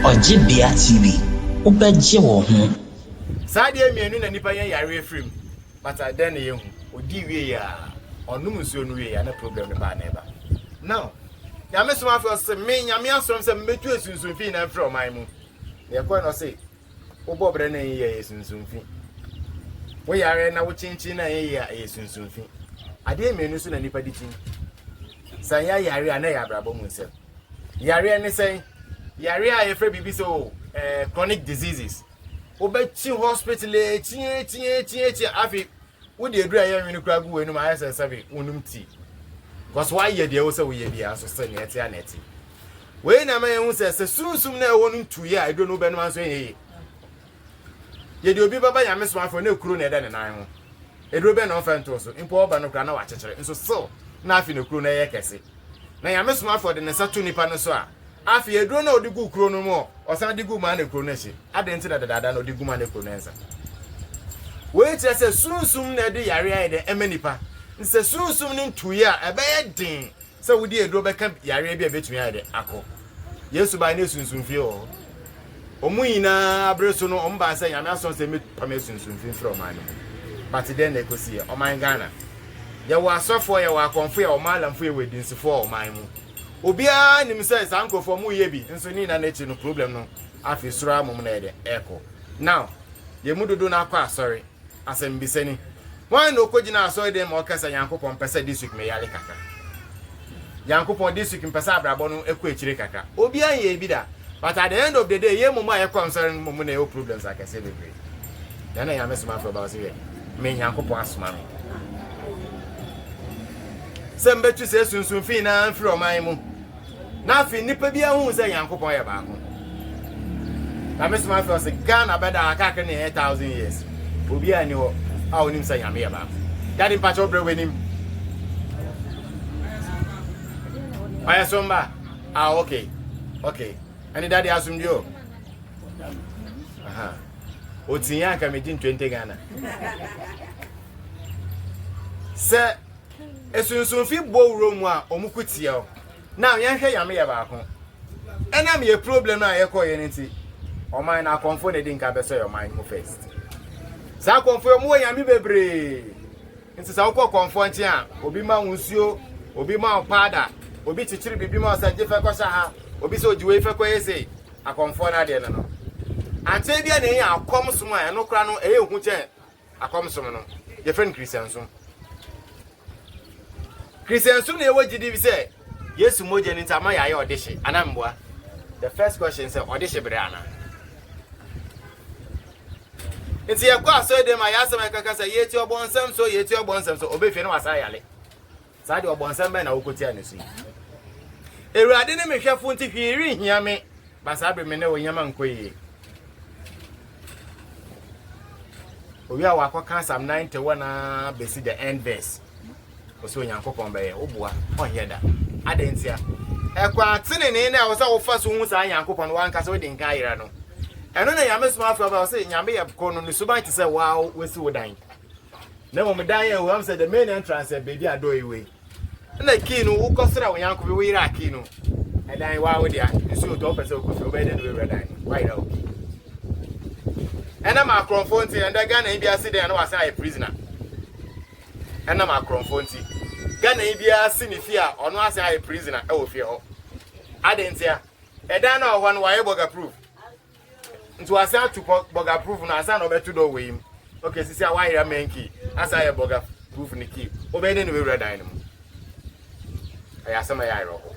Ojibia TV. Ubeje wo ho. Sadia mienu na nipa yen yare afrim. But I then ye hu. Odi wie ya. Onum nsuo no wie ya na problem ne ba na eba. Now, ya me soma for say me nyame asom say metu esunsunfi na afro man mu. Ye ko no say wo bobre na ye esunsunfi. Wo yare na wo chinchin na ye ya esunsunfi. Ade mienu so na nipa di chin. San ya yare ana ya brabo mu nsem. Yare ne say yare a yefre bibi so chronic diseases. Obechi hospital tie afi wo de adura ya nwenu kura gu wenu ma yesa sabe wonum ti. Cause why ye de wo say wo ye bia so say na eti aneti. We na ma yen say sunsum na wonum tu ye I don't know be no man so ye. Ye de obi baba ya meso afo na ekuro na ede ne nan ho. Eduro be na ofento so impo oba no kura na wa chechere. Nso so na afi na ekuro na ye kese. Na ya meso afo de ne satu nipa no so a afi eduro na odigu kuro no mo osan digu ma na kuro na shi adenti da dada na odigu ma na kuro na nsa we tire se sunsum na de yare ayi de emenipa nse sunsum ni ntuye a ebe ye din se wodi eduro be ka yare bia betumi ayi de akọ yesu ba na sunsum fie o omu yina abreso no omba se nyame ason se me pame sunsum fie from man but then they kosi e o man Ghana ye wa asofo ye wa konfo ye o malamfo ye wedinsifo o man mu obia nim say sankofo mu ye bi nso ni na nachi no problem no afi sura mum na ede eko now ye mudodo na akwa sorry asem bisani wan no kogina asori dem o kasa yankopon pese this week me yale kaka yankopon this week pese abrabo no eko echire kaka obia ye bi da but at the end of the day ye mum aye concern mum na e problems akase be great then ya mesoma for about say me yankopon asoma no sembe tu se sunsun fi na mfiri oman mu na fi nipa bia hu se yankopon ye ba ko na mesoma fi se Ghana beda aka ne 1000 years obi ani ho a onim se yame ye ba daddy pacho bre wenim aya somba okay ani daddy asumdio aha otinya ka me din 20 Ghana se esunsun fi bo wuro mu a omukutie o now yan hwe yame ye ba ko ena me problem na ye ko ye nti o man na konfo ne din ka be so your mind mo first sa konfo mu yame bebre nti sa ko konfo nti a obi ma nsuo obi ma pada obi chichiri bibi ma sa jefe ko sha ha obi so jiwe fe ko yese akonfo na de no ante bia ne ya akom som a no kra no e hu che akom som no ye friend Christian som Christian soon ye wajidi bi say Yesu moje ni ntama ya odishe anamboa. The first question say odishe bre ana. Nti ye kwa so dem ayasem kaka say yeti obonsam so obefie no wasa yale. Sa de obonsam be na wokoti anesu. Ewurade ne mehwefo nti hwiri hia me basa be me ne onyama nkoyi. Owi a wakoka Psalm 91 na besi the end verse. Oso nyankopon be ye obua oheda adentia ekwa tinene na wosa wo fa so hu sa nyankopon wanka so de nka yira no eno na yame suma afro ba say nyame ye ko no suban ti say wow wesi wodan na mo dan ye wo am say the main entrance e baby ado iwe na key no wo kosra wo nyankopon we yira key no e dan wow dia so do pese ko so be den we dan why da okay ena ma confront and Ghana bia se den na wasa a prisoner ena ma confront Ghana bia sinifia ono ase a prisoner e wo fie ho adentia e dan na ho no wa boga proof nti wase atu boga proof na asa na obetu do we him okay sisi a wire menki asa ya boga proof ni ki obede ni we redan mu aya sama ya iro ko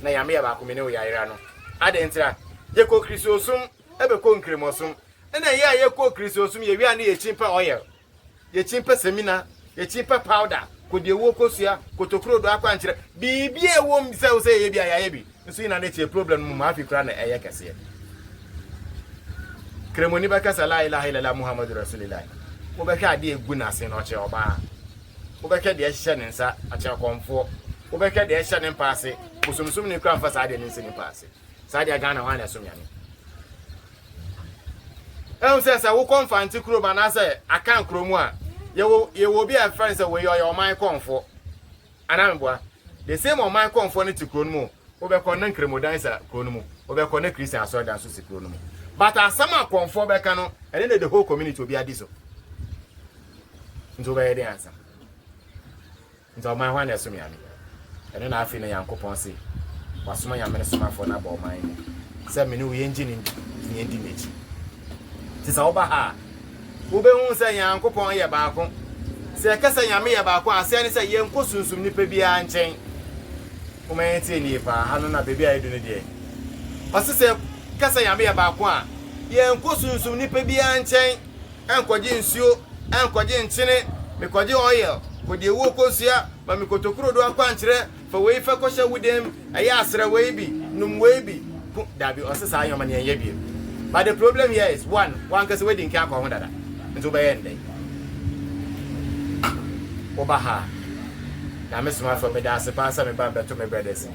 na ya me ya ba ko me ne wo ya ira no adentia je ko kristosum ebe ko nkremosum na ye ko kristosum ye wi ani ye chimpa oil ye chimpa semina ye chimpa powder ko de wo kosua kotokro do akwa nkyere bibie wo mse wo say ye bia ya ye bi nso ina na che problem mu ma afi kra na eye kese kremoni ba kasa la ilaha illallah muhammadur rasulullah wo be ka de egu na se no che oba wo be ka de ehye ne nsa a che konfo wo be ka de ehye ne mpaase kusumsum ne kra mfa sa de ne nse ne mpaase sa de Ghana wan na so miane se wo konfanti kro ba na se akan kro mu a You will be a friend say where your mind come for. Anambwa. The same on my come for to Kronomo. Over connect Cremodanza Kronomo. Over connect Christian as well as Kronomo. But as some are come for Becano, and then the whole community will be a diesel. Into where the answer. Into my one as me. And then I feel a young coupon say, was my minister for an about mine. 7 new engine in the engine. Tis over her. Ube won't say young coupon your balcon. Say a cassa yammy about one, say, say, young cousins from Nipabia and chain. Humanity in Nipa, Hanna baby, I do the day. But say, cassa yammy about one. Young cousins from Nipabia and chain, and Quadin Sue, and Quadin Chine, because you oil, with the Wokosia, but me go to Crudo country for way for kosher with them. I asked her waby, num waby. That be also say your money and but the problem here is one cause wedding can't come under that. Into by end. Obaha. Now Miss Martha me that's a pass me bamba to my brothers.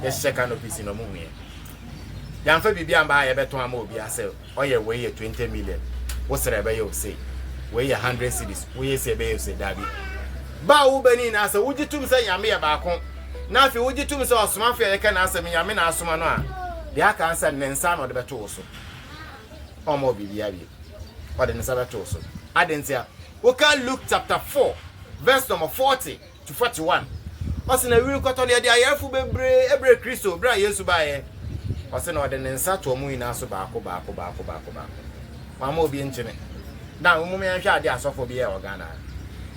Just check on the piece in the moon here. Young Fabi be and buy a better one more be yourself. Or your way 20 million. What's the rebel you say? Weigh 100 cities. We say baby say Dabby. Bow Benin as a would you to say Yami about home? Now if you would you to me so smart you can answer me Yamin as someone. The answer Nensan or the Batoso. Or more be or the Nesabatoso. I didn't say, we can look chapter 4, verse number 40 to 41. What's in a real cotton the idea for every Christo, Bra Yesubaye. What's in order Nensa to a moon as a bako. One more be in Chile. Now, woman, I shall dare suffer be or Ghana.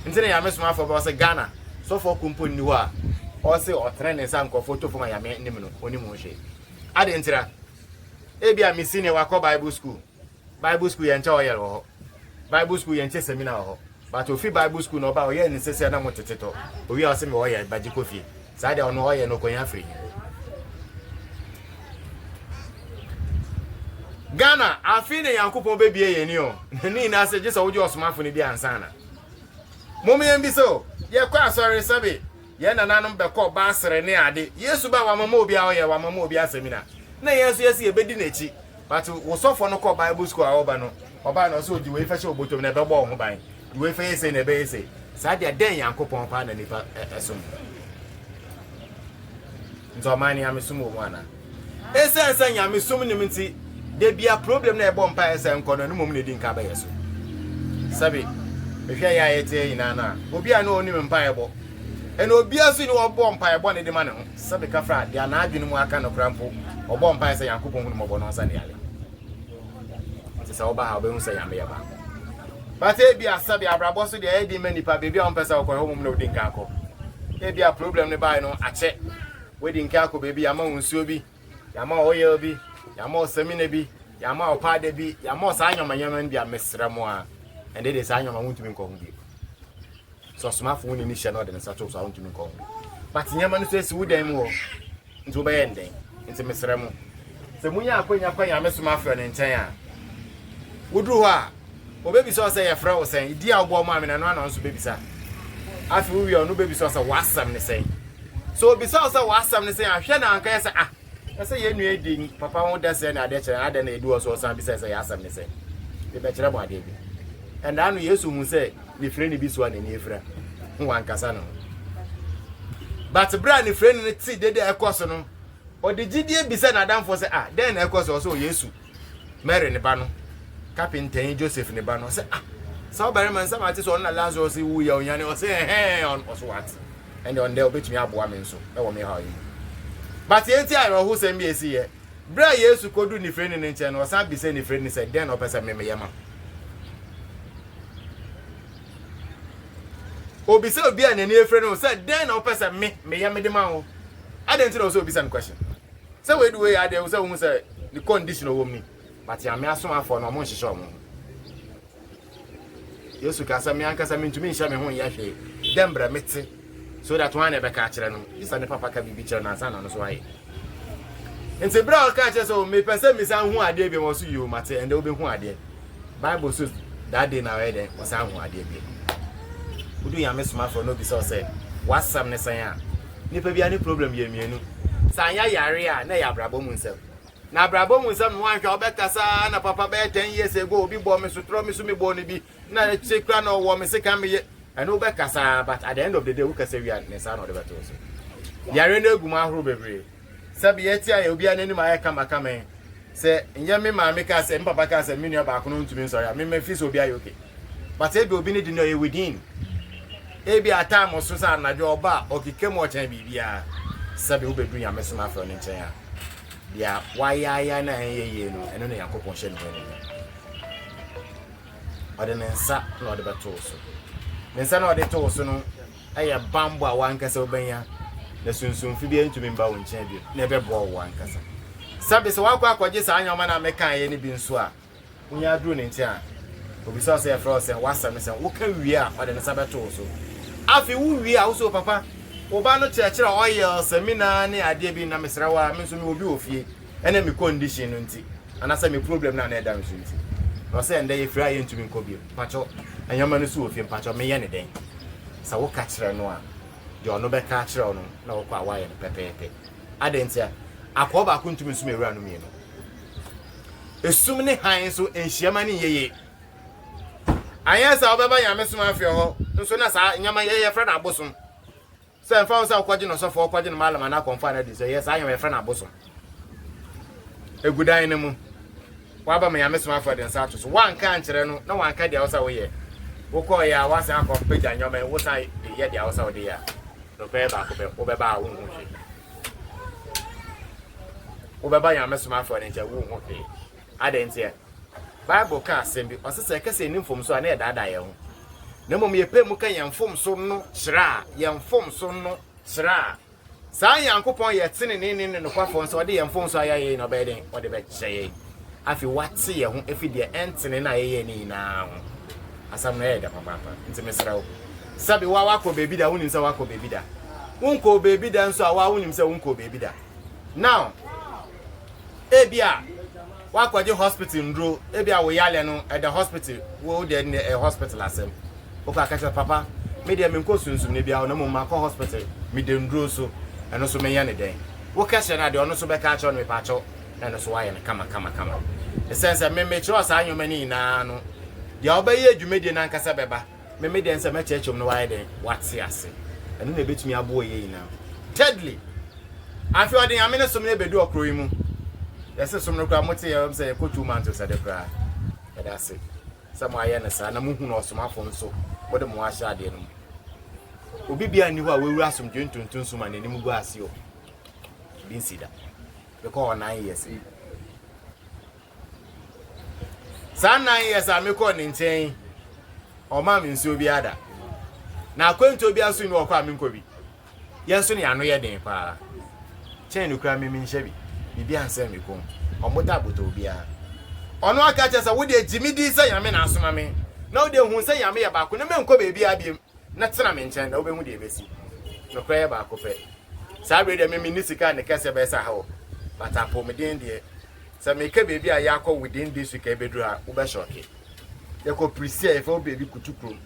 Until I miss my for Ghana, so for Kumpu Nua, or say or train and some photo for my name, only Moshe. I didn't tell her. Maybe I'm missing a walk Bible school. Bible school and Toy Bible school and seminar. But if you Bible school no about here necessary not to tell. We are some oil by Jikofi. Side on oil no coin free. Ghana, I feel a young couple baby and you. Nina said just hold your smartphone the ansana. Mommy and be so. Yeah, quite sorry, Sabi. Yana nanum be call Bassere near. Yes, about Mamobia or Mamobia seminar. Nay, yes, a bed in it. But was off on a call Bible school or Obano, so do we fetch your boat of never born by. Do we face in a base? Sadia day, Uncle Pompan and if I assume. So, mine, I'm assuming one. As I say, I'm assuming there be a problem there, bonfires and corner, no moment in Cabayas. Sabi, if I ate in Anna, will be an old empire. And obviously, no bonfire, one in the man. Sabi Cafra, they are not doing more kind of crampo or bonfires and coupon Mobonos and the alley. It's all about how we say I'm about. But it be a Sabi Abrabos, the Eddie many baby on Pesa or home loading Kako. There be a problem by no, I check. Wedding Kako baby, among Subi, Yama Oilby, Yamo Seminabi, Yama Padebi, Yamo sign on my young be a Miss Ramoa, and it is sign on my own to be called. So smartphone initial not in such a sound to me call. But Yaman says, would they more into by ending into Miss Ramo. So when you are going to miss my friend in China. Would do her? Or baby saw say a friend was saying, dear woman, and one on baby sir. After we are no baby sauce, was some say. So besides, I was some say, I shall not say, ah, I say, you knew Papa won't dance and I didn't do also some besides I asked them say. The better about David. And then we used to say, the friend be one in Ifra. One Casano. But a brand new friend in the sea did a coson. Or the GDA beside Adam for say, ah, then of course also Yesu. Mary in the Bano. Captain Joseph in the Bano say, ah, so Barryman, some artists on the last or see we are young or say, hey, on what? And on they'll bet me up woman so. That will me how you. But the entire who send me a see. Bra Yesu could do the friend in the channel, or some be saying the friend said, then or person me yama. Obi say obi an any friend said then or person me yam the man. I didn't also be some question. So we do we are there who say the condition of me. But ya me asoma for no mo hihye omo. Yesu ka sa me anka sa me ntumi hye me ho ya hwe. Dembra mete so that one e be ka kire no. Isa ne papa ka bibi kire na sa na no so aye. Nti bra ka kire so me pese me san hu ade bi mo so you mate and obi hu ade. Bible says that day na we dey mo san hu ade bi. Udu ya mesoma for no be so say wasam ne san a nipa bia ni problem ye mienu san ya yare a na ya brabo mu nsem na brabo mu nsem no anhwa obekasa na papa be 10 years ago obi bo me so tro me so me bo ni bi na che kra no wo me se kan me and over kasa but at the end of the day we kasa we are nesa no de beto so yare na eguma ahoro bebre sabi yeti aye obi anani ma kama kama se nye me ma me ka se mpapa ka se me nua ba ko no ntumi nso ya me fi so obi aye okay but ebi obi ni di no within ebi atam so sa na de oba okike mo chan bibia sabi wo bedu ya mesoma afro ne nchen ya dia waya na yeye no eno na yakopon hye no ne ode ne nsa na ode beto so ne nsa na ode to so no aye bambo a wankasa obanya na sunsun fi bia ntumi mba wo nchen bi na ebe bo wankasa sabi se wakwa akwaje sa anya na meka ye ne bi nso a unya duro ne nchen a obi so say fro say wasa me say wo ka wi a ode ne sabe to so afi wo wi a wo so papa oba no chekere oil seminar ne ade bi na mesrawa me so me obi ofie ene me condition no nti anasa me problem na na eda me so nti no say ende ye fira ye ntumi nko bi pacho anyama no so ofie pacho me ye ne den sa wo ka kire no a de ono be ka kire no na wo kwa waye no pepepe adentia akoba ko ntumi so me wura no me no esum ne han so enhiama ne yeye ayansa obeba ya mesum afie ho nso na sa nyama yeye fra na abosom se mfa so akwaje no so fo akwaje no malama na konfa na di so yes ayem fra na abosom egudan ne mu waba me ya mesum afie den sa to so wan kan kire no na wan ka dia wo sa wo ye wo ko ya wasa akọ peja nyoma wo sa ye dia wo sa wo de ya no pe ba ko be obeba wo hu hwe obeba ya mesum afie den je wo hu hwe adentia Bible ka sembi osese kese ni mfom so na edada ye ho na mom ye pe mu kan ye mfom so no hira ye mfom so no hira sa yankopon ye tene ne no kwafo so de ye mfom so ayaye no be den o de be cheye afi wate ye ho efi de entene na ye ni na ho asam na ye da papa nti mesra wo sabi wa wako bebi da wonim se wako bebi da wonko bebi da nso a wa wonim se wonko bebi da now ebia wakwaje hospital ndro ebia wo yale no at the hospital wo de a hospital asem o ka kacha papa me de me nko sunsun ne bia no mo ma ko hospital me de ndro so eno so me ya ne den wo kacha na de ono so be ka cha no me pa cho na no so wa ye ne kama the sense me chiro sa anyoma ni na no de obaye adwumede na nkasa beba me de nsa me chechom no wa ye den wate ase eno na betumi abo ye na thirdly afi odi amene so me bedu okro yi mu yes so no kwa mote ya say ko 2 months so de kra that's it some aye na sa na muhu na osomafo nso bode mo ahya ade no obi bia ni ho a wewu asomdwe ntuntun so ma nanim gu ase o bin sida because 9 years sa 9 years a me ko ni nchen o ma me nso obi ada na akwento obi aso ni o kwa me nko bi yenso ni ano ye den pa chen no kra me nhye bi bibi ansem me kom omoda boto bia ono aka che se wo de jimidi se yame na asoma me na wo de hu se yame ya ba ko na me nko bebi abiem na tena me nchen na wo be hu de besi no kra ya ba ko fe sa bre de me ni sika ne kese be sa ha o bata po me den de se me ka bebi a ya ko within this week e bedru a wo be shoke ye ko prisia e fo bebi kutukuro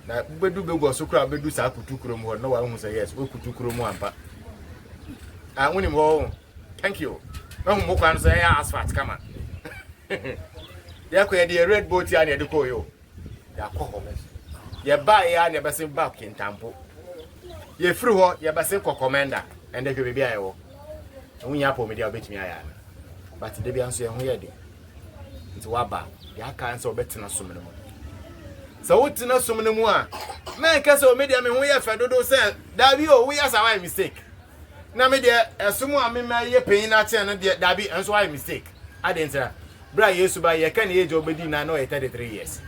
na bedu bego so kra bedu sa kutukuro mu no wa hu se yes wo kutukuro mu ampa woni mo thank you no mo kwan so ya asphalt kama ya ko ye de red boat ya ne de ko yo ya ko ho ye ba ya ne be se ba kintampo ye free ho ye be se ko commander ende ke bibia ye wo wunya po me dia obetimi aya but de bia nso ye ho ye de nti wa ba ya kan so obetina so menemo so wotina so menemo a men ka so me dia me ho ye fe dodo se da bi o we asa why mistake na me de esumu amema ye peyin na che no de dabi enso why mistake adentira bra yesu ba ye kan ye je obedi na no 33 years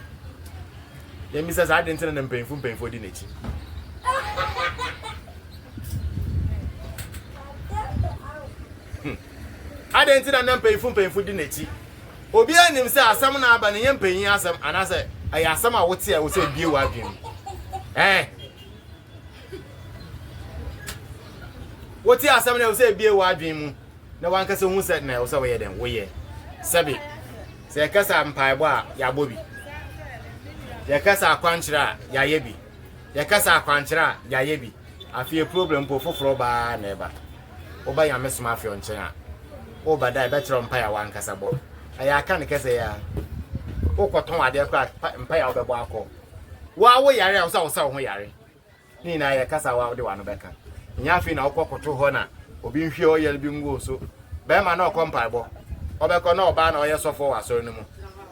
ye mi says adentira na mpemfu di nechi adentira na mpemfu di nechi obi anim se asam na aba ne ye mpeyin asam anase ayi asam a wote a wo se bie wa adwin woti asam na wo se bie wa adwin mu na wan kase hu se na wo se wo ye den wo ye sabi se kasa mpaebo a ya bobi ya kasa akwanchira ya yebi ya kasa akwanchira ya yebi afie problem po foforo ba na eba oba ya mesoma afie onchen a oba dai betro mpa ya wan kasa bo aya aka ne kase ya Wokoton ade kwa mpa ya obebo akọ wa wo yare a wo sa ho yare ni na ye kasa wa de wa no beka nya afi na wokokoto ho na obi nhwe oyel bi ngo so be ma na okompa ebo obeko na oba na oye sofo wa so no mu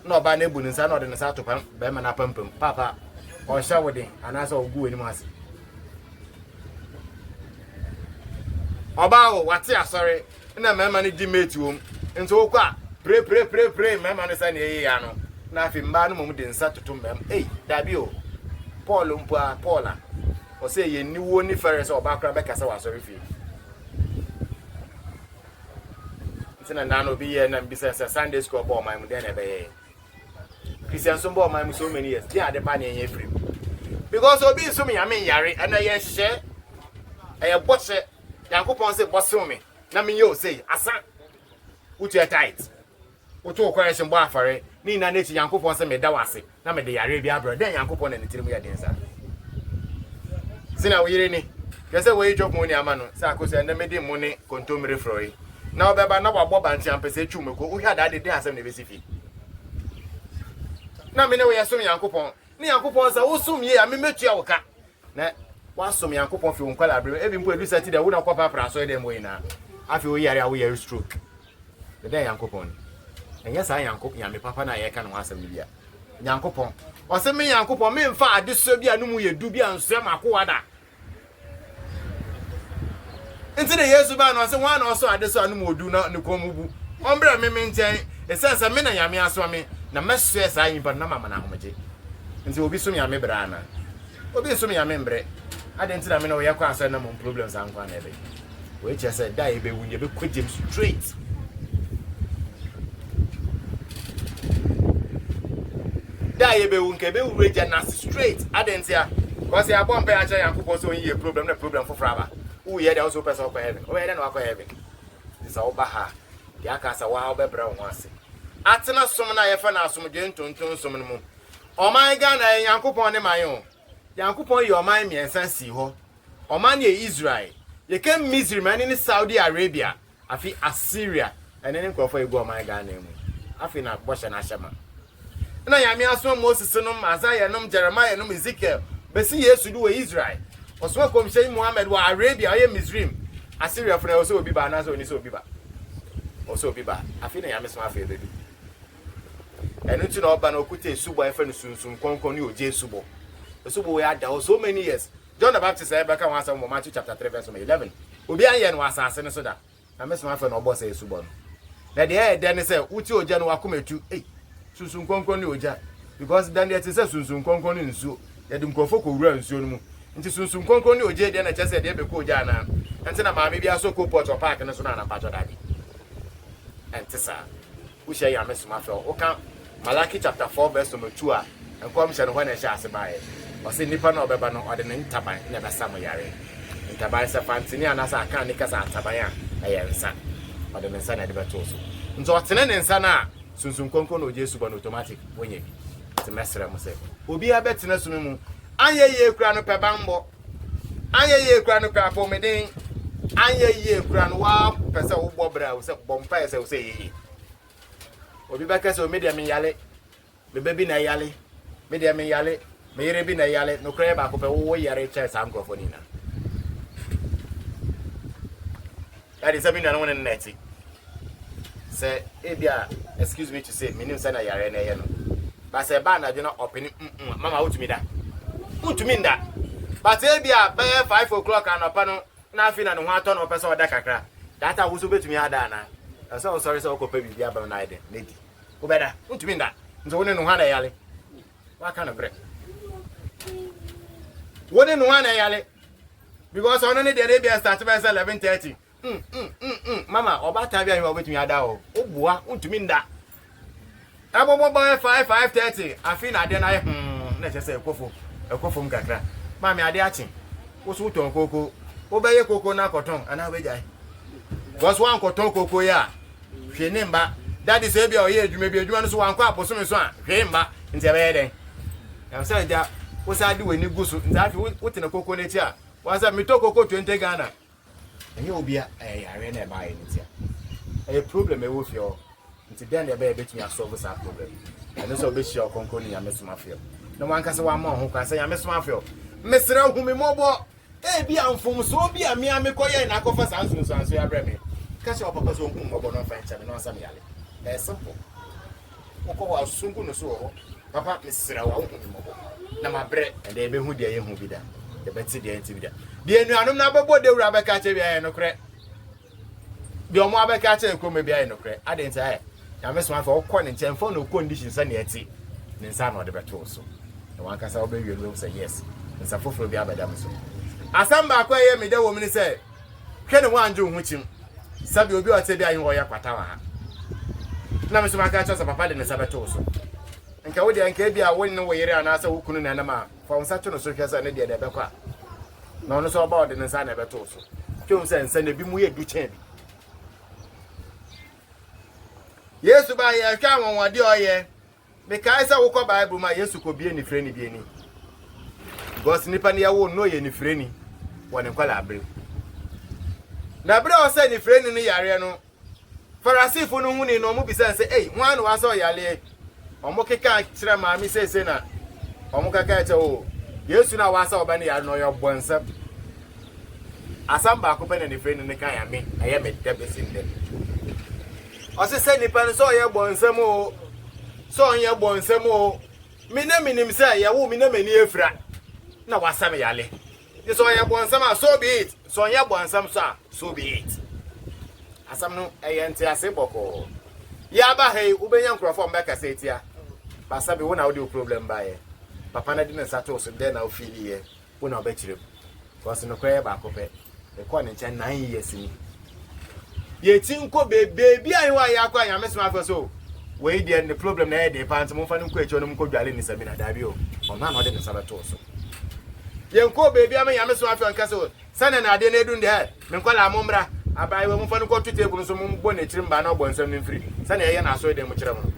na oba na ebu nsa na ode nsa to pam be ma na pampam papa o sha wode anasa ogu eni mu ase oba o wate asori na mema ni di mate wom nso okwa pray mema no sa na ye ya no na afi mba no mum de nsa toto mbam dabi o Paul mpa Paula o se ye niwo ni fere se oba kra be kasa wa sorry fi ntina na no bi ye na mbisa se Sunday school ball my mu de na be ye Christian so ball my mu so many years dey ade ba na ye free because obi so me ya me yare na ye hye e boche Yakopon se boso me na me yo say asa utu tight utu okoration bo afare ni na nechi Yakopon se me da wase na me de yare bia bro den Yakopon na nitirim ya den sa sina wo yire ni kese wo job mo ni ama no sa akoso na me de mo ni kontomire froi na obeba na wabo banti ampese twumeko uhia da de asem na besifi na me ne wo yeso Yakopon ni Yakopon sa wo sum ye ya me metua wo ka na wasom Yakopon fi wonkwala abre ebi mpo edu sati da wo na kwapa pra so dem we na afi wo yare a wo yare stroke de den Yakopon enye sa Yakopon ya me papa na ye ka no asem ni bia Yakopon o se me Yakopon me mfa ade so bia no mu ye du bia nso makowa da enti de Yesu ba no se wan na so ade so anu mu odu na ne komubu ombra me nchen esensa me na yame aso me na meso sa yin pa na mama na homeje enti obi so me yame bra na obi so me yame mbre adenti na me no yakwa asa na mum problems ankwa na ebe we che say dai ebe wunye be kwajem straight dai ebe wunke be wure na straight adenti a cause ya bombe a cha Yakopon so yin problem na problem for fraba who ye dey also person kwa heaven o ye dey no akwa heaven this oba ha dia aka sa wa obebra ho ase atena som na ye fa na asomdwe ntonton som no mu o man ga na Yakopon ne mayon Yakopon your man miensa si ho oman ye Israel ye kem Misri man ni Saudi Arabia afi Assyria ene ne nkofo egu oman ga na mu afi na bosha na shema na ya mi aso Moses no Isaiah no Jeremiah no Ezekiel besi Yesu du we Israel oso kom shey Muhammad wa Arabia ye Misrim Assyria funa oso obi ba na so ni so obi ba afi na ya mi so afi ebedu enu ti na oba na okuta esubo efe no sunsun konkon ni oje esubo Esubo we had so many years. John the Baptist said back once in Matthew chapter 3 verse 11. Obi ayen was asase so da. Na me so afa na obo say Esubo no. Na de den say uti oja no wakometu. Sunsun konkon ni oja. Because then it is sunsun konkon ni nsuo. Ye de nkofo ko wura nsuo no mu. Nti sunsun konkon ni oja de na chese de be ko oja na. Nti na maame bi aso ko port park no so na pacho dadi. Enti sa. We share ya me so afa. O kan Malaki chapter 4 verse 2 a. Enkom hye no ho na hye ase bae. Ose nipa na obeba no ode ne ntaban na be sam yare ntaban se fantini anasa aka ne kasa ntaban a eye nsa ode ne nsa na de beto so nzo otene ne nsa na sunsun konko no Jesu ba no automatic wonye ti mesre mo se obi abetene so mu ayeye kura no pe bambo ayeye kura no pe apomeden ayeye kura no wa pese wo bobra wo se bompa ese wo se yeye obi ba kase o media me yale me bebi na yale media me yale me yere bi na yale no kra ba ko pe wo yare che sa nkrofo ni na adi sabi na no ne neti say ebia excuse me to say minim say na yare na ye no ba say ba na dwena opini mama wutumi da but ebia be 5 o'clock anopa no na afi na no ho ato no pe so oda kakra data wo so betumi ada na so sorry so ko pe bi bia ba na ide lady wo beda wutumi nda nzo woni no ha na yale wa kana bre wouldn't want a yale because on only the Arabia start by 11:30. Mama, or about time you are with me at all. Oh, boy, to mean that. I will buy 5:30. I feel I didn't. Let's say a coffin cacra. Mammy, I did. What's what on cocoa? Obey a cocoa na cotton, and I will die. Was one cotton cocoa ya? She named back. That is a beer, you may be a one so one crap or some swan. Came back in the wedding. I'm saying that. What's I do when you go so that what in a coconut here? Was that me talk cocoa 20 Ghana? And you'll be a ran by it here. A problem with your. Until then, the baby to me solve that problem. ɛno sɛ obɛhyia ɔkɔnkɔn ne nyame somafo na wankasa wama ho kwa sɛ nyame somafo mesrɛ hu me mmɔbɔ ebi amfomso bi a me amekɔyɛ na akɔfa saa nsonsanso ya brɛ me ka sɛ ɔpapa sɛ ɔhu mmɔbɔ no mfa nkyɛ me no nsam yale simple wokɔ wɔ asonku no so wɔ hɔ papa mesrɛ wo hu me mmɔbɔ na mabrɛ ɛdɛ ɛbɛhu deɛ yɛhu bi da yɛbɛte deɛ nti bi da deɛ nuanom na bɛbɔ dewura bɛka kyɛ bi ayɛ no korɛ deɛ ɔmo abɛka kyɛ kɔm bi ayɛ no korɛ ade nti ayɛ nyame somafo wokɔ ne nkyɛn fɔ no condition sɛ ne ɛte ne nsa na ɔde bɛto so na wankasa wobɛwie no sɛ yes nsa foforɔ bi abɛda m so asam ba kwa ye me de wo mini se hwe ne ho anjo hu chim sabi obi o te bi ayin wo ya kwata wa ha na me so maka cha papa de ne sabeto so nka wo de nka bi a wo ne wo yere ana sa wo kunu na na ma fa wo sa to no so hwe sa ne de de bekwa na ono so ba o de ne sa na beto so hwe se nsa na bi mu ye du chen bi Yesu ba ye hwa wonwode oye me kai sa wo ko Bible ma Yesu ko bie ni frɛ ni bie ni Because nipa ni yawo no ye ni freni wone kwala abre na abre o se ni freni ni yare no farasifo no huni no mu bisa se eh hwan no waso yale omo keka kire maami se na omo kaka eche o Yesu na wasa oba ni yare no yo bonsa asamba ko pe ni freni ni kan ya me aye me debesin dem o se nipa no so ye bonsam o so ye bonsam o me na minim se yawo me na mani efra na wasame yale this one ya bonsam so be it so ya bonsam so be it asam no eyente ase boko ya ba hey ubenya nkrofo mbeka setia basabe wo na wo de problem ba ye papa na di na sato so de na o feel ye wo na obekire because no kwaye ba kope e ko ne nchen 9 years ni ye tinko bebi ayi ya kwa ya mesma fa so we dey the problem na e dey pant mo fa no ko echo no mo ko dwale ni samina dabi o ona na o de na sabato so yenko bebi ama yame so afia nka so sana na ade na edu nde ha me nkwala amomra abai we mfa no ko tutu ebu so mo bo na chirimba na obonsam no mfiri sana ye na aso de mo kire mo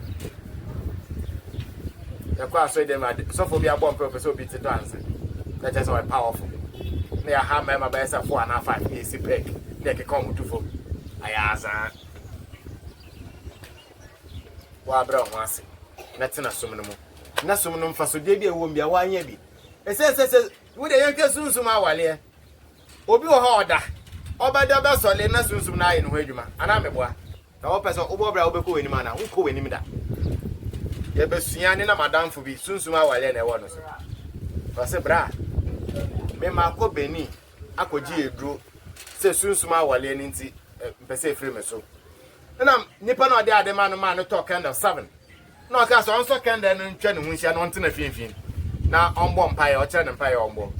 ya kwa aso de ma so fo bi abom professor bi ti dance that is why powerful na ya ha ma ba esa 4 na 5 years pek de ke kom tufo ayaza wa bra ho ase na tena somno mo na somno mfa so de bi ewo mbia wa anya bi ese wo de yanke sunsum awale obi wo ha oda obada ba sole na sunsum na ayi no ho adwuma ana meboa na wo pese obo bra obeko weni ma na wo ko weni mi da ye besua ne na madamfo bi sunsum awale na ewo no so fase bra me ma ko beni akoji eduro se sunsum awale ni nti mpese efre me so na nipa na ode ade ma no talk kind of 7 na ka so onso kind no ntwa ne ho hia no ntena fienfien na ombo mpae o kire ne mpae ombo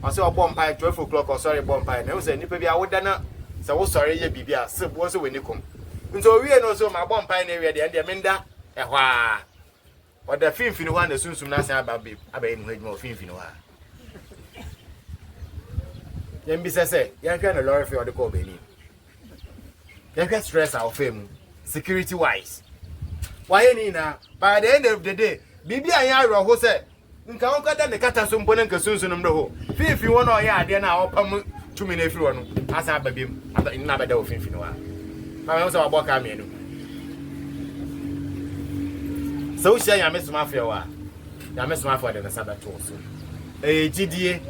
o se ombo mpae 12 o'clock o sorry bomb mpae na wo se nipa bi a woda na se wo sorry ye bibia se bo se weni kom nso wie no so ma bomb mpae na wie de ende menda ehwa o da finfin ho na sunsum na san aba be abaye no adwuma o finfin ho a yem bi se yan kan no lorry fi o de ko be ni yan kan stress our fame security wise why ni na by the end of the day bibia yan ro ho se nka won kada ne kata so mpo ne nka sunsun mdo ho fifi won o ya ade na opam tumi na efiri wono asa ababem na abada wo fifi no wa ma me so wabo ka me no so usia ya mesoma afia wa ya mesoma afia de na sabato so ejidie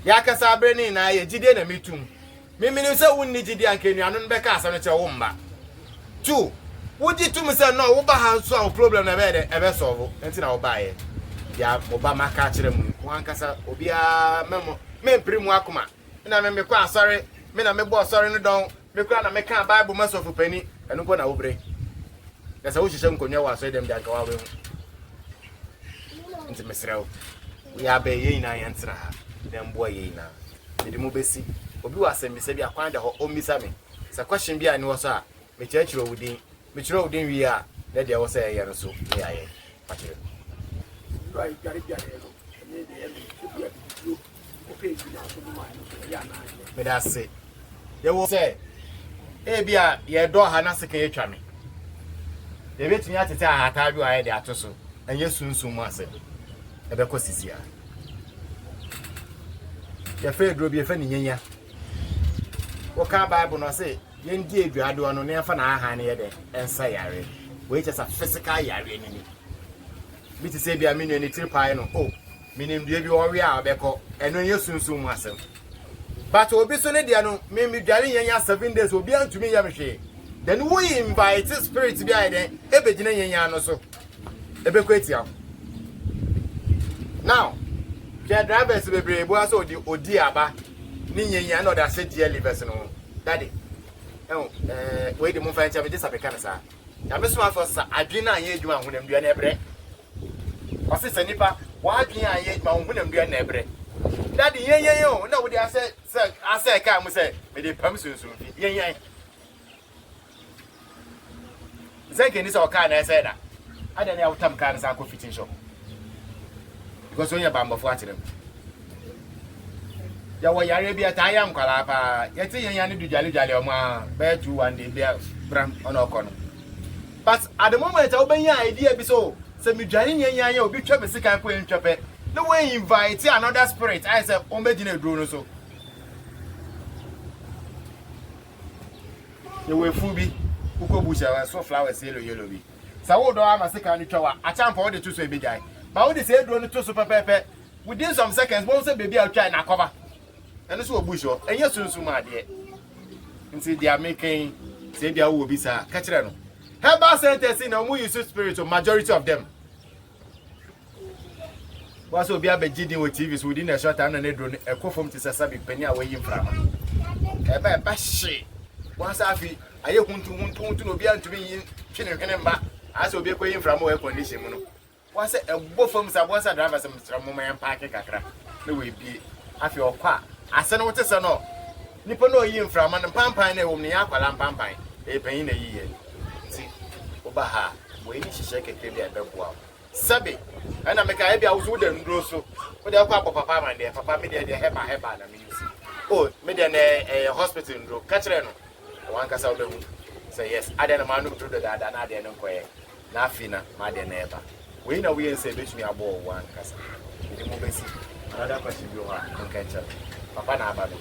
ya kasa abre ni na ejidie na mitum mimini se wonni jidie anka nuanu no beka asa no che wo mba 2 woji tum se no wo ba ha so a problem na be de ebe solve enti na wo ba ye ya mo ba maka kire mu wankasa obi a memo me mpirimu akoma na me kwa asore me na me bo asore no don me kwa na me ka Bible masofu pani enu ko na wo bre ya sa wo hihye nkonwa wa asore dem de anka wa we enti mesrew ya be ye ina ya ntra ha dem bo ye ina de mu besi obi wa asem bisa bi akwan da ho omisa me sa question bi ani wo so a me chechiro wudin me chiro wudin wi a na de wo say ye no so me aye pakire right gari no ne de e o page na so no ya na me da say ye wo say e bia ye do ha na seka ye twa me ye betumi atete a hata bi wa ye de atoso enye sunsun mu ase e be ko sisia ya fe dro bi e fa ni nyanya wo ka Bible no say ye ndi eduado no ne fa na aha ne ye de ensa yare we just a physical yare ni bi ti say bia me no ni tripai no oh minim bia bi wo we a beko eno ye sunsun mu asem but obi so ne dia no me dware yenya 7 days obi antumi ya me hwe then we invite spirit bia den ebegina yenya no so ebeko etia now the drivers be brebo aso odi aba ni yenya no da se dia livers no daddy we de mo fa ntia me de sabe kana sa ya me so afo sa adwena anye adwuma honam dua na ebre o se sanipa wa adwena anye adwuma honam dua na ebre daddy yenya o na wo de ase ka mo se me de pam sunsun yenya zeke ni so ka na ese da ada na utam ka na sa ko fitin shop because when you bamba for atirem ya wo yare bia ta ya nkwala pa ye ti yenya ni dujale o ma be 2 1 day bia bram ono kono but at the moment I obenya idea bi so se mi dware yenya ya obi twa be sika ko entwape no we invite another spirit I say o meji na duro no so ye we fu bi uko busha so flowers yellow bi sa wo do ama sika ni twa a champa wo de to so e bejai but when they say drone to super pepe within some seconds one say baby I'll try na cover and so busho and yes sunsun ma de nti they are making say dia wo bi sa ka kire no herbal centers in no use spirit of majority of them was obi abegidi with TVs within a short time na drone e ko form to sabi pani away in frama e ba she once afi aye huntu no bi antumi yin twene hwene mba asa obi ko yin frama we condition mu no was a bofum sabosa driver some moment park kakra no we be afi okwa ase no wote se no nipo no yi mframa no pampan na ewom ne yakwala pampan e panyin na yiye ti oba ha we ni hihye keke bia beboa sabe ana meka e bia wuzu de ndro so wo de akwa papa man de papa me de heba na me use oh me de na hospital ndro kachre no wan kasa wo behu say yes ade na manu tro de da na ade no koye na afina ma de na eba we na we say bet me abo one kasa we mo besi another question you have on catch papa na abado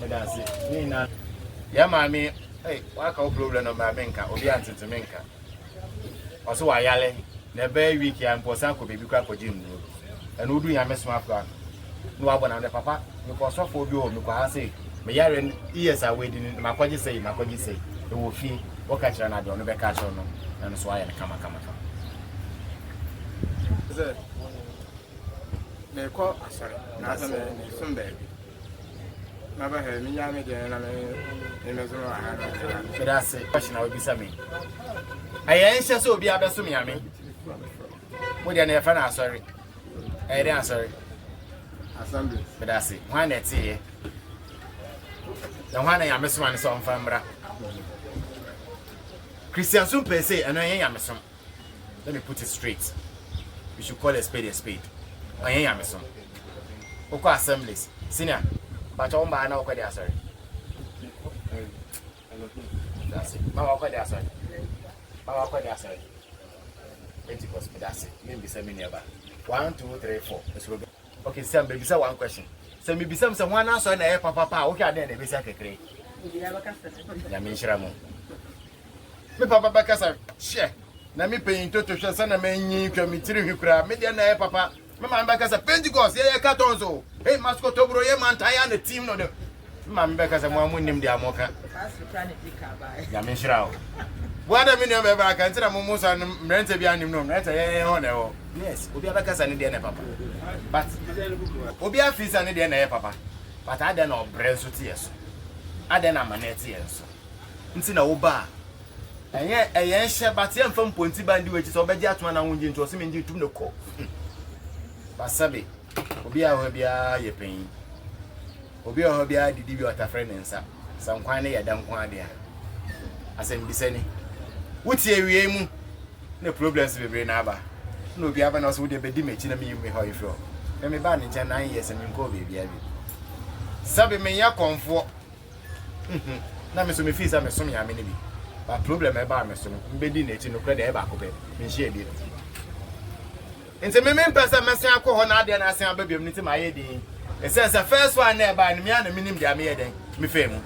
Medasi nina ya mami hey waka problem no mami nka obi antete menka oso wa yale na be week ya mposa ko bebi kwa ko jim no enu du ya mesoma afra no abona na papa me ko so fo bi o me ko ha say me yare years away din makwaji say e wo fi o ka kira na do no be ka kira no na so aye kama ze me ko asare na za me sumbe na ba he mi nya me de na me zo ha na me da say question na obi sa me ayen hye so obi abeso me ame wo de na e fa na asare e de asare Asante me da say wan na tie na wan na ya meso an so mfa mra Christian sun per se eno yen ya meso let me put it straight we should call a spade yen ya meso oko assemblies senior but on ba na oko de asare that's it ma oko de asare Mama kwa dia say. Pentecost that's it. Maybe say me never. 1 2 3 4. Okay, Sam baby say one question. Say me be some one answer na papa. Okay, then e be say kekere. Ya me nshira mo. Me papa bakasa. Share. Na me pay into to hwe say na me nyi twa me tiri hwekura. Me dia na papa. Me man bakasa Pentecost ye katonzo. Hey, mascot obro ye man tire na team no de. Me man bakasa mo amunim dia moka. Ya me nshira o. Wada mi ne be ba kan tira mo musa mrente bia nim no mrente ye ho na ho yes obi abakasa ne de na papa but obi afisa ne de na ye papa but ada na obrenso ti yeso ada na maneti yeso nti na wo ba enye hye but ye mfam ponti bandi we ti so obeji atuma na wonji nto so me nji tum ne ko basabe obi a ho bia ye pen obi a ho bia didi bi otafre ne nsa sankwan ne ye dan kwan de a asem bisani wuti ewie mu na problems bebre na aba na obi aba na so de bedi mechi na me ho ifro me ba ni nche 9 years me nko bebi abi sabe me ya konfo na me so me fisa me so me ame ne bi But problem about me so mbedi na echi no kra de ba ko be me share bi nti me person me san akọ ho na ade na san ababiem nti ma ye din e sense first one na ba ni me na minim dia me ye den me fe mu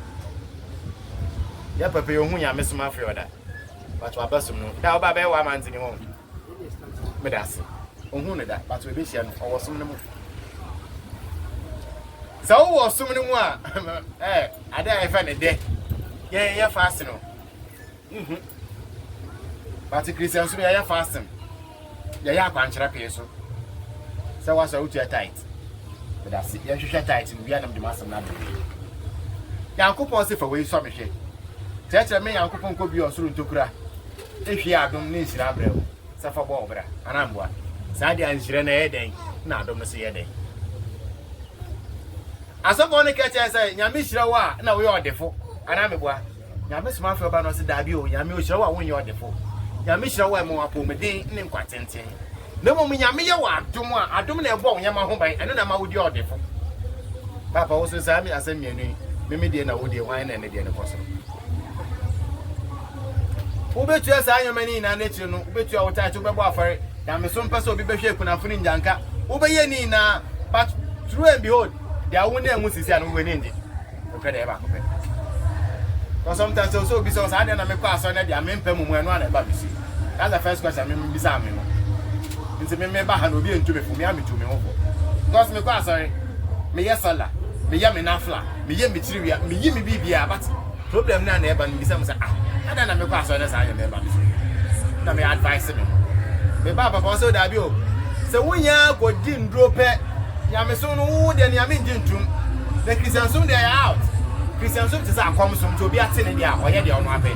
ya papa yo hu nya me soma afre oda but wa basum no da oba be wa mantini ho me da se ohun ne da but we be hia no owo som ne mu sa wo som ne mu a ada e fa ne de ye fast no but Christian so ya fasting ya kwanchira pe so say was out to tight but that's it ya hwehwe tight no bia nam de masam na do yankopon se fa we so me hwe tete me yankopon ko bi osoro ntokura ehwe adom ne nsira abrɛw sa fa bo obra anamboa sa de anhire na ye den na adom no se ye den asofo ne keche say nyame hira wa na we odefo anameboa nyame soma fa ba no se dabi o nyame o hira wa wo nye odefo nyame hira wa mo apomeden ne nkwatenten na mo nyame ye wa adom na ebo nyama ho ban eno na ma wodi odefo papa wo so sa mi asem mienu meme de na wodi wan na ne de ne koso ubetu asa anyomani na na chiri no ubetu awota acho bebo afare na me so mpesa obi behwe kunafo ni njanka ubeye ni na but true and behold they are won emu sisi anu weni ndi okade e ba ko pe because sometimes so be so sa na me kwa aso na dia me mpam mu enu na e ba bisi that's the first question me bisa me no nti me ba ha na obi entu me fu me ametu me ho because me kwa aso me yesala me ya me nafla me ye me chiriwia me yi me bibia but problem na e ba no bisa me say ada na me kwa aso na sa anya me ba bisi na me advice me baba papa so da bi o se wunya go di ndro pe nya me so no wo de nya me ndintum the Christian so they are out Christian so is akom so to bi atene dia oye de ono abe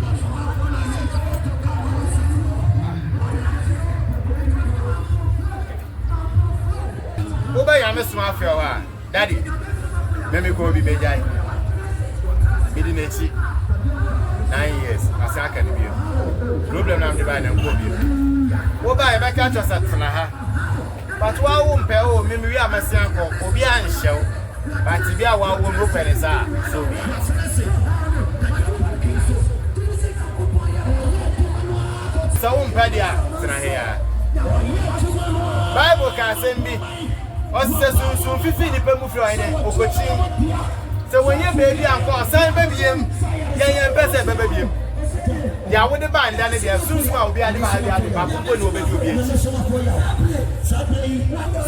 oba ya me so afia wa daddy me ko bi mejai bidi na chi 9 years asaka ni bi problem na me ba na ko bi oba e be ka cho satna ha but wa wo mpe o me wi amasia ko obi anhyew but bi a wa wo mo penisa so bi so mpe dia tna here Bible ka sembi o se sun fifi ni pe mu fro ine okochi so when you baby anko san babiem yen pese babiem ya wo de ba nda ne dia sunsun a obi ade ba ade ba ko ni obi obi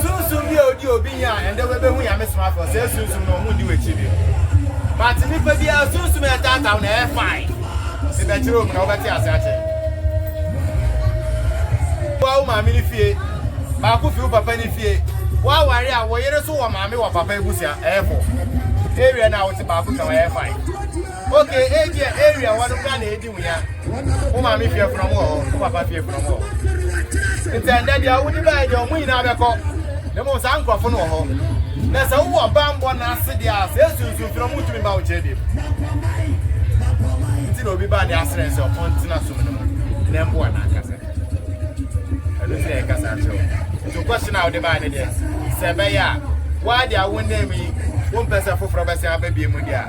sunsun bi odi obi nya ende we be hu ya mesoma for say sunsun no mu di wechi bi but ni pa bi a sunsun e tata na e fine se be chiro mu na obati ase ache wa ma mi ni fie ba ku fi papa ni fie wa ware a wo yere so wo ma mi wo papa ebusia e fo area na wo ti ba ku ka wa e fine okay area one plan e di wunya o ma mi fie from wo o papa fie from wo ntenda dia wo di ba dia o mu ina be ko ne mo sa nkrofo no ho na sa wo bambo na ase dia se sunsun from mu tumi ba wo chede nti no bi ba dia asren se o pontina so no ne mbo na akasa alo se e kasa cho so question out the ba ne dia se be ya wa dia wo ne mi wo mpesa foforo ba se ababie mu dia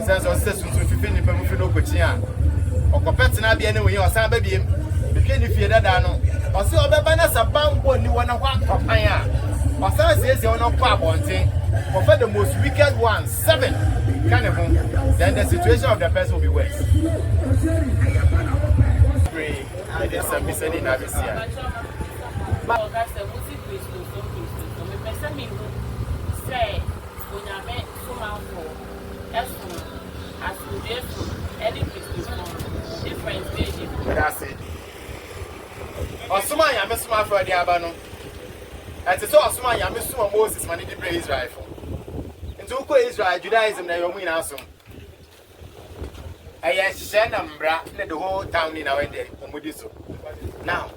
sense o se sunsun fifi ni pe mu fi no kochi a okopet na bia ne wo ye o san ba biem behwe ni fie dada no o se obeba na sa bambo ni wona kwa kopan a o san se wona kwa abonten for the most wicked one 7 kind of then the situation of the person will be worse pray I just some missing na bisia but that's the music Christo so me person me say onyame so manfo as we any different stage. That's it. Osuma ya mesuma for the abano. And so Osuma ya mesuma Moses man di pray Israel for. Into ko Israel Judaism na yomu ina so. Aya shena mbra na the whole town in our day omudi so. Now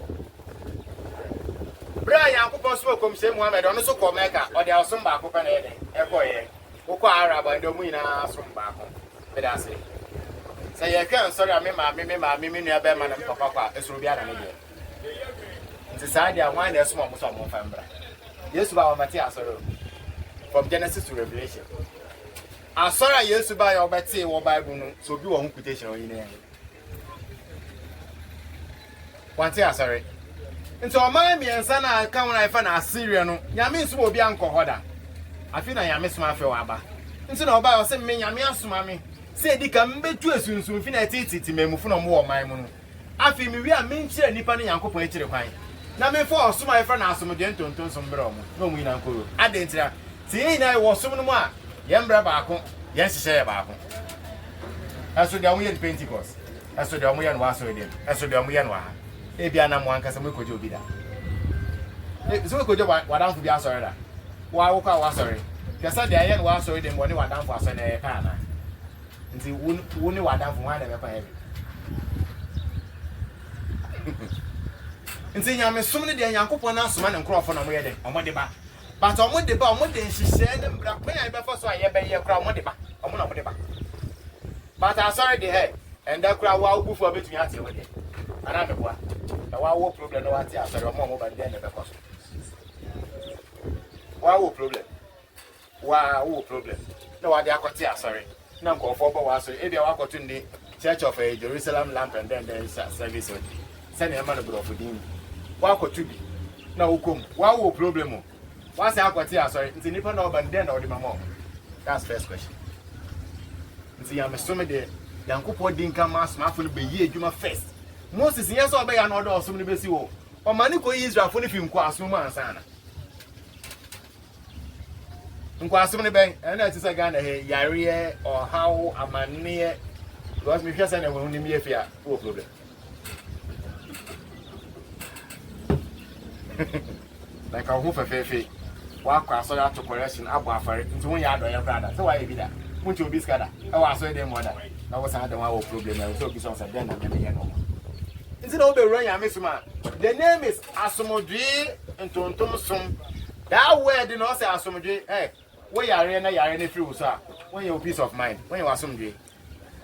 bra ya akopon so komse Muhammad ono so ko Mecca o de osum ba akopon na ede e ko ye. Oko Arab and omu ina so mba ko. That's it. Say you can sorry me nua be ma na papa kwa esuru bia na me de. Nti sa dia wan na esuma mo so mo fambra. Yesu ba wa mate asoro. From Genesis to Revelation. Asora Yesu ba ya obete wo Bible no so bi wo hu quotation o yin Wante asɔre. Nti ɔman miɛnsa na ka wɔn afa na Assyria no. Nyame nso obi ankɔ hɔ da. Afi na nyame soma afɛ wɔ aba. Nti na ɔba ɔsɛ me nyame asoma me. Sɛ di ka mbetu asunsun fi na titi memufo na mo wɔ ɔman mu no. Afi mi wi a menkyerɛ nipa no Nyankopɔn akyire kwan. Na me fo ɔsoma afa na asomdwe ntonton som brɛ ɔmo. Na ɔmo nyina nkoro. Adentira. Tie nyina wɔ som no mu a yɛmbra baako, yɛn hyehyɛ yɛ baako. Aso de ɔmo yɛ Pentecost. Aso de ɔmo yɛ no waso dem. Aso de ɔmo yɛ no ha. Ebia na mo ankasa mo ekoje obi da. So ekoje wadanfo bi asɔre da. Wa wo kwa wasɔre. Kasa de ayɛ no wasɔre dem wɔ ne wadanfo asɔre na yɛ ka na. Nti wo ne wadanfo ho ada bɛkɔ yɛ. Nti nyame som ne de Nyankopɔn na soma ne nkrɔfo na mo yɛ de. Ɔmo de ba. But ɔmo de ba, ɔmo de nhyehyɛ ne mbra. Kwan ya bɛfa so a yɛ bɛyɛ kra ɔmo de ba. Ɔmo na ɔmo de ba. But asɔre de he. And that crowd wa ubufu abetumi ate wo de. Ana meboa. Na wa wo problem na wate asɔre ɔmo ba de na bɛkɔ so. Wa wo problem. Wa wo problem. Na wa de akɔte asɔre. Na nkɔfo bɔ wa asɔre. Ebia wa akɔto ndi Church of Jerusalem Lamp and then service. Send him man of din. Wa akɔto bi. Na wokom. Wa wo problem o. Wa say akɔte asɔre. Nti nipa na ɔba den na ɔde mama. That's first question. Nti ya mesome de Yankopɔn din ka ma asomafo no be yi adwuma first. Moses yes obe ya na ɔde ɔsom no besi wo. Ɔmane ko Israelfo no fi nko asom ma ansana. Nko asom no ben na ti sɛ Ghana he yare ɔhaw amanne because me hwɛ sɛ na wɔn nim yɛ fia wo problem. Like a ho fefefe wa kwa asɔre ato correction abo afare nti wo ya adɔyɛ brada sɛ wa yɛ bi da much obi skada e wa asɔre dem moda na wo san dem wa problem na so obi so say den na me yɛ no nti na wo be run ya mesuma the name is asomodwe ntontom som that word no say asomodwe wo yare na free wo so a when you peace of mind when you asomdwe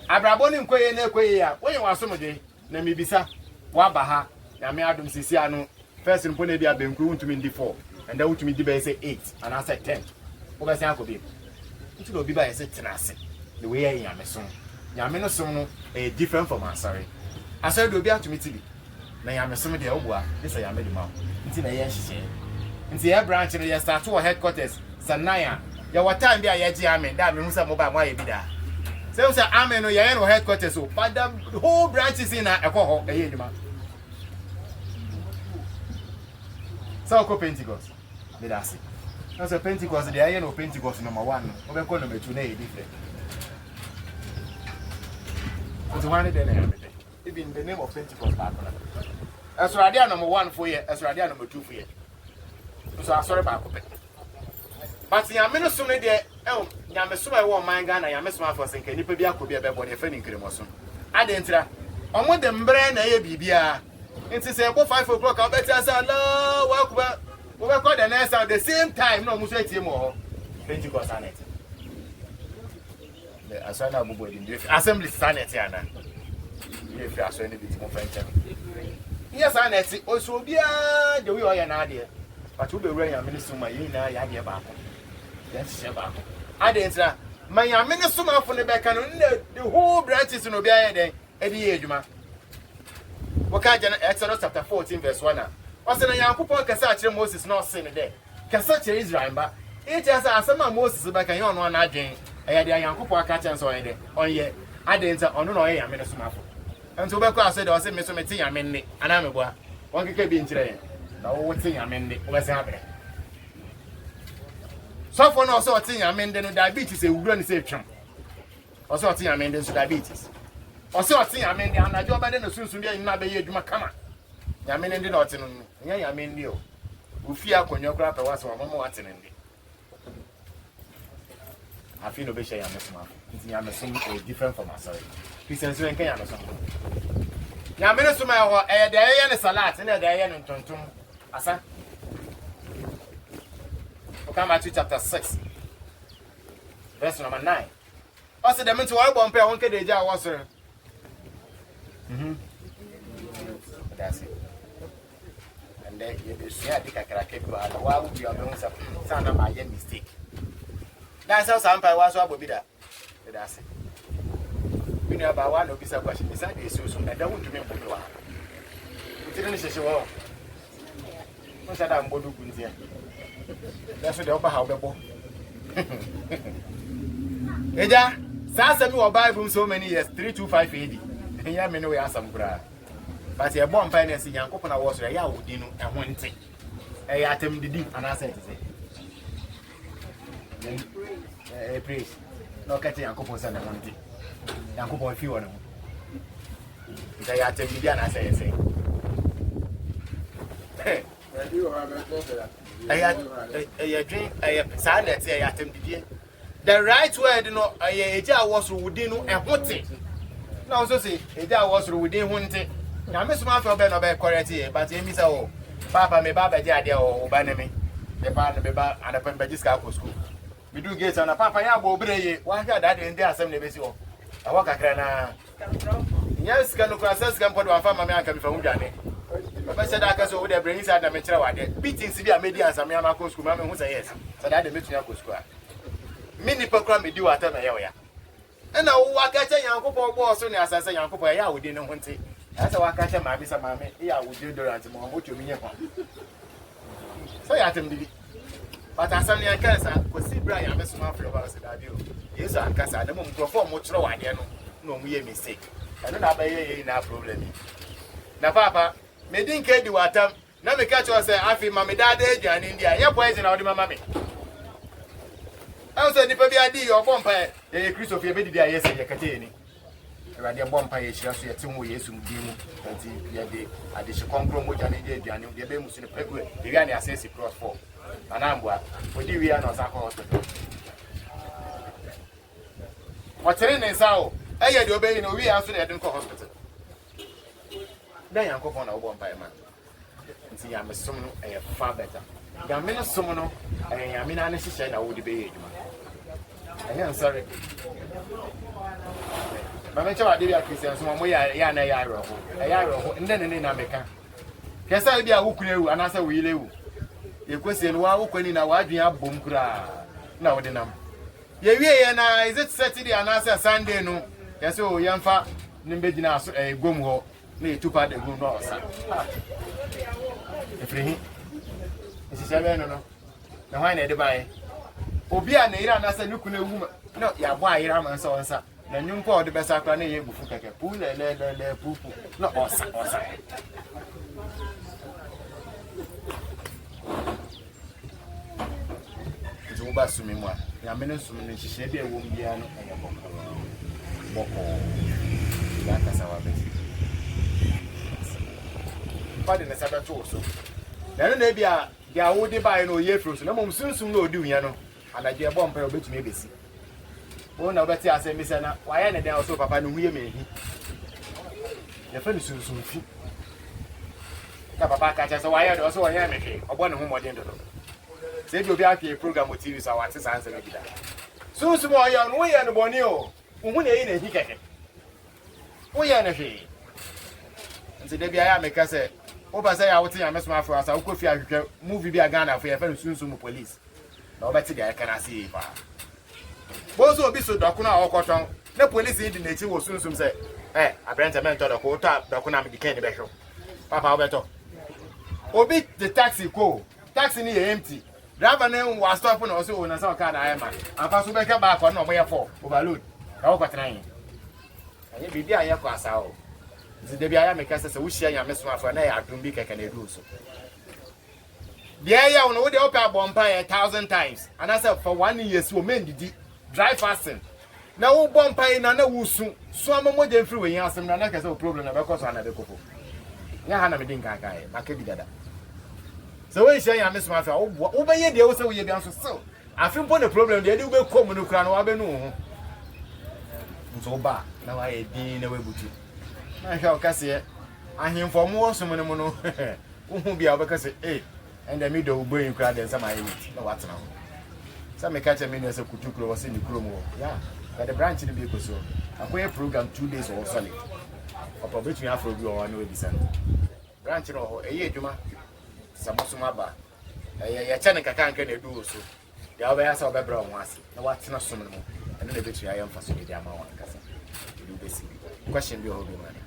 abrabo ni nkoye na ekoye ya when you asomdwe na mebisa wa ba ha na me adom sisi anu first npo na bia benkuru ntumi ndi 4 and then ntumi di be say 8 and I say 10 wo be say akobi nti no bi ba yese tenase the way I am so nyame no som no different from asare asare do bi atumi ti bi na nyame som de obua this say nyame di ma nti na ye nhyehyɛ nti ye branch no ye start to headquarters sanaya ya watan bi a ye gi amen da me hu say mo ba mo aye bi da say amen no ye no headquarters so but the whole branches in na ekɔ hɔ eye eduma so ko Pentecost did I see. That's a Pentecost, the iron of Pentecost number 1. Over number 2 different. It's one day everything. Even the name of Pentecost back on. As Radia number 1 for you, as Radia number 2 for you. So I'm sorry about it. But Yamino soon there, Yamasuma won my gun, I am a smart for thinking Nipia could be a body offending Cremoson. I didn't try. On what them brand a BBA. It's about 5 o'clock. I'll bet us hello, welcome. We were called the next at the same time. No, Musa Timo, Pentecost Sanet. The Asana Bubu in the Assembly Sanet, Yana. If you are so any bit more French. Yes, Sanet, also be the way I am idea. But you'll be wearing a minister, my Yaya Baco. Yes, Shabako. I didn't say, my minister from the back and the whole branches in Obia day, Eddie Ejuma. Wakajan Exodus chapter 14, verse 1. Ose na Yankopɔn kasa akire Moses na ɔse ne de kasa akire Israel ba eche asa asema Moses ba kan ye ɔno na adwen ɛyɛ de Yankopɔn aka kyɛn so ɔyɛ de ɔyɛ ade nta ɔno na ɔyɛ yame ne somafo nti wobɛkɔ ase de ɔse me so mete yame nne ana me boa wɔn keke bi nkyerɛ yɛ na wo te yame nne wobɛse abrɛ sɔfo na ɔse ɔte yame nne no diabetes ewura ne se twam ɔse ɔte yame nne so diabetes ɔse ɔte yame nne anadwo ɔbɛde no sunsun de nyina bɛyɛ adwuma kama yame nne na ɔte no nya yame nne o ofi akonyo kra pɛ wase mama wate ne nne afi no be share yame soma nti yame som is different from asori Christians so enka yame som yame no soma ho de ayɛ ne salat ne de ayɛ ne ntontom asa okay Matthew chapter 6 verse number 9 ɔse dem nti wɔre bɔ mpa wɔn kede gya wɔsere that's it. And then you see, I think I can keep you out. Why would you have done some my mistake? That's how some people was about that. That's it. We know about one of these questions. Besides, this so that don't remember you are. tiri ni hyehyɛ wo mo sha da mbodu kuntia da so de oba ha obebo eja saa asɛm wɔ Bible so many years 325 AD ya me no we asam kura but e bɔ mpa na si Nyankopɔn na wɔ so ya wodi no ɛho nte ya atem didi anasa te se praise no kete Nyankopɔn sa na ho nte Nyankopɔn fi wɔ no nta ya atem didi anasa yɛ sɛ I drink sa na te ya atem didi the right word no eja was within no ehote na so say eja was within hunte na me suma fa be no be correct here but emi say oh papa me baba je ade oh ba na me the pa no be ba anapan ba jiska ko school me do gate na papa ya bo breye wa hwa da de ndi asem na be si ho awo kakra na yes kan ko asas kan podo afa ma me aka me fa hu dwane papa said aka so wo de brain side na me kire wa de beatings bi a me di ansam ya ma ko school ma me hu say yes so that de metunya ko school mini pakra me di wata na ya na wo akacha Nyankopɔn bo so ne asase Nyankopɔn ya wodi ne ho nte asa wa akacha ma bi sa ma me ya wodi dorant mo ho tumi nye pa so ya tem bibi but asam ne kansa ko si bra ya mesoma afro ba se da bi o yesu ankasa na mo mkrofo mo kyerɛ wade no mo ye mistake ɛno na ba ye na problem na papa me din ka di watam na me ka kyerɛ sɛ afi ma me dada aduane ndi a ye poison na wodi mama me I said, if I did your bumpire, the Christopher Bedi, yes, and Yakatini. I did a bumpire, she has to assume we assume the addition concrete, which I did, and the Bemus in the Pegu, the Gani assess it cross for an ambua, for the Rian or Saka hospital. What's in and so? I had obeying no we answer at the hospital. Then Uncle on a bumpire man. And see, I'm a summon a far better. Yamina Summono, and Yamina necessary, I would be. I am sorry. Mamma Chava, Christian, so we are Yana Yaro, a Yaro, and then in America. Yes, I be a Wuku, and answer we live. You question why Wuku in a wide boom cra. No, the num. Yeah, and is it Saturday and answer Sunday? No, yes, oh, young fat, Nimbedina, a gumho, me 2 part of good north. If he is 7 no. Now, I need to buy. Obia na ira na se nukune wu no ya bo ayira man so nsa na nyumpo de besa kra na ye bufu keke pu le pupu no osa jo ba sumi mu a ya mene sumi ne hihye de wo mbia no eye boko ya kasa wa be pade na sabe to so na no bia dia wo de bai no ye fro so na mom sunsun no odi unya no anaje e bompa obetumi ebesi wo na obeti asemi se na waye ne den oso papa no huye mehi ya fa ni sunsun fi ka papa ka cha se waye de oso waye mehi obo ne ho modin do se bi obi ake program o TV so awate sanse na gida sunsun mo ya no wo ye no boni o hu na yi na hi keke wo ye na hwe nti de bia ya meka se wo ba se ya wote ya mesoma afro asa wo kofi ahwehwe movie bi aga na afro ya fa sunsun mo police na obeti ga kana si fa bozo obi so doko na okoton na police yi di na echi wo sunsun se abrante men to doko to doko na me dikan ni be hwo papa obeto obi the taxi ko taxi ni empty driver na wa stop na so na so car na ayema afa so be ka ba ko na omo ye for overload na wo kwatena yin aye bibi aye ko asa o zide bi aya me ka se wo hia nya meso afa na ya adum bi keke na edu so yeah, no, we open a bomb 1,000 times. And I said for 1 year, so men did dry fasting. Now, bomb pie and I will soon. So I'm more than free. Yes, I'm not a problem because I'm not a couple. Yeah, I'm a dinka guy. I can't be that. So, we say, I miss my father. Over here, they also will be answered. So, I feel the problem. They do go come to crown. I know. So bad. Now I didn't know what you. I shall Cassia. I hear for more someone who be able to say, hey. And the middle brain crowd and some I eat. No, what's now? Some may catch a minute of Kutukro was in the Chromo. Yeah, but the branch in the vehicle so. A queer program 2 days or solid. Or probably Afro or no descent. Branch or a year, Juma. Some Sumaba. A Chanica can't do so. The other ass of a brown was. No, what's not so more. And then the victory I am for some media cousin. You do this. Question be holding money.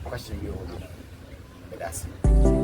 Question be holding. That's it.